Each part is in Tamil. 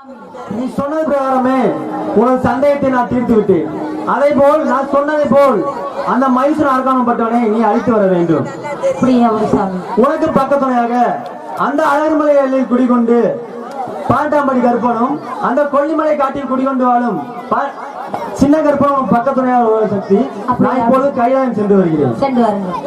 நீ சொன்னது பிரகாரமே உனது சந்தேகத்தை நான் தீர்த்து விட்டேன். அதே போல் நான் சொன்னதை போல் அந்த மைசூர் அரக்காணப்பட்டவனை நீ அழைத்து வர வேண்டும். உனக்கு பக்கத்துணையாக அந்த அழகுமலை எல்லையில் குடிகொண்டு பாண்டாம்படி கற்பனும் அந்த கொல்லிமலை காட்டில் குடிகொண்டு வாழும் சின்ன கற்பனும் பக்கத்துணையாக சக்தி. நான் இப்போது கைலாயம் சென்று வருகிறேன். சென்று வாருங்கள்.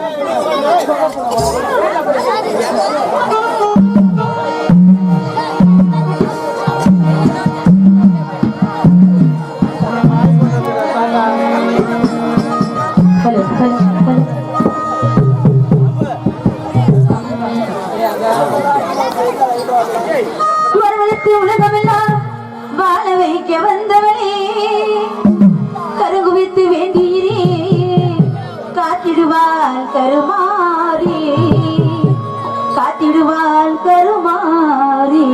உலகமெல்லாம் வாழ வைக்க வந்தவனே கருங்குவித்து வேண்டீரே காத்திடுவாள் கருமாறி காத்திடுவாள் கருமாறி.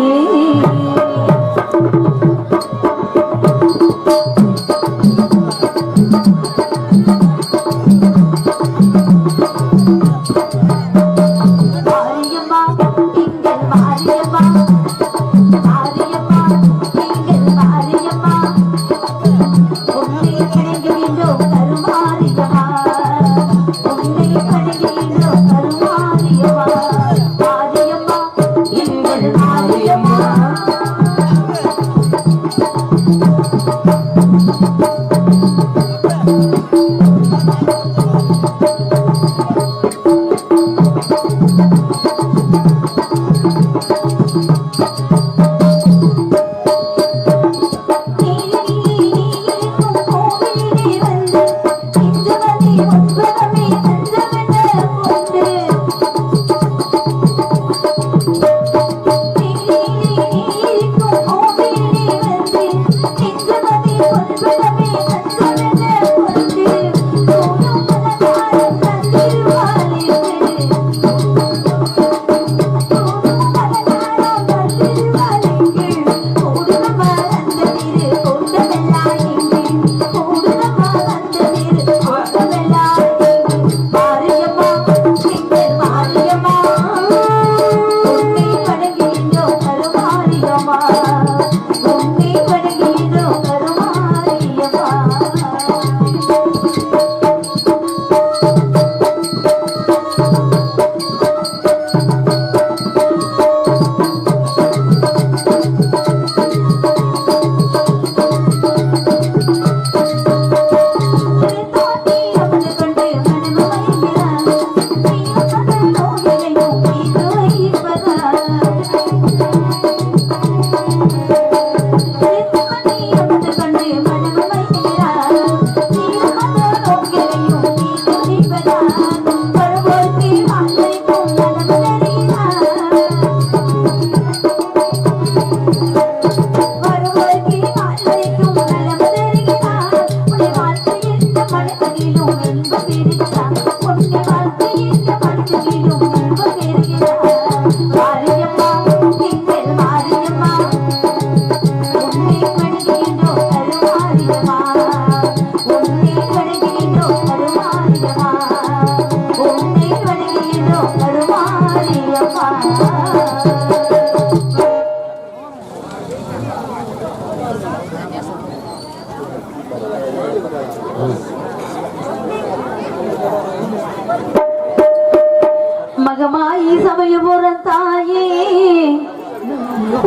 மகமாயி சமயபுரம் தாயே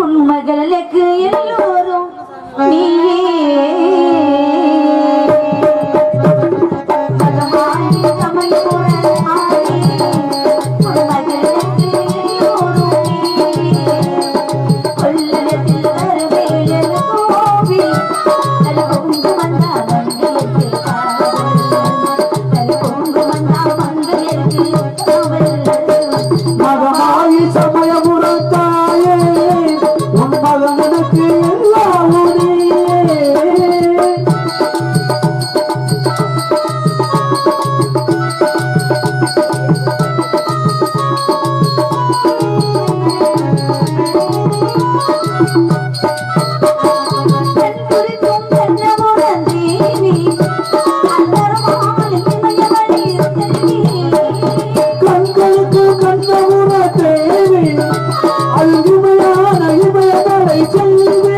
உன் மகளுக்கு எல்லோரும் நீயே அழகுமையான இமயமலை செல்வே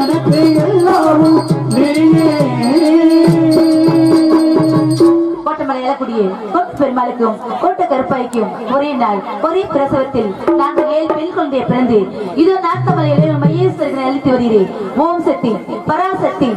எனக்கு எல்லாரும் நீயே. கோட்டமலை இலக்குடியே கோட்டு பெருமாளுக்கும் கோட்ட கருப்பாய்க்கும் ஒரே நாள் ஒரே பிரசவத்தில் நாங்கள் 7 பெண் குழந்தையை பிறந்து இதோ நாட்டமலையிலே மையேஸ்வரனை அளித்து வருகிறேன். ஓம் சக்தி பராசக்தி